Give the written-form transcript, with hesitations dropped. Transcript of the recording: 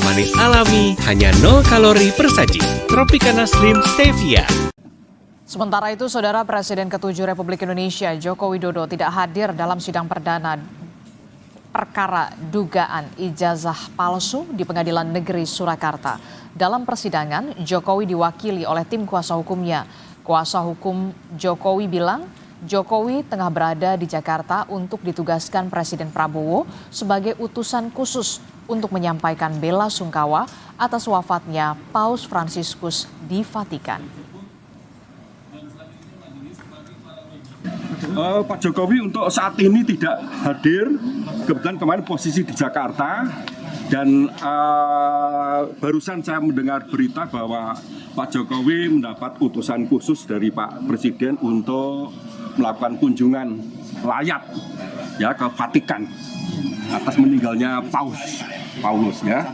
rasa manis alami, hanya 0 kalori per saji. Tropicana Slim Stevia. Sementara itu, Saudara Presiden ke-7 Republik Indonesia Joko Widodo tidak hadir dalam sidang perdana perkara dugaan ijazah palsu di Pengadilan Negeri Surakarta. Dalam persidangan, Jokowi diwakili oleh tim kuasa hukumnya. Kuasa hukum Jokowi bilang, Jokowi tengah berada di Jakarta untuk ditugaskan Presiden Prabowo sebagai utusan khusus untuk menyampaikan bela sungkawa atas wafatnya Paus Fransiskus di Vatikan. Pak Jokowi untuk saat ini tidak hadir, kebetulan kemarin posisi di Jakarta, dan barusan saya mendengar berita bahwa Pak Jokowi mendapat utusan khusus dari Pak Presiden untuk melakukan kunjungan layat ya ke Vatikan atas meninggalnya Paulus ya.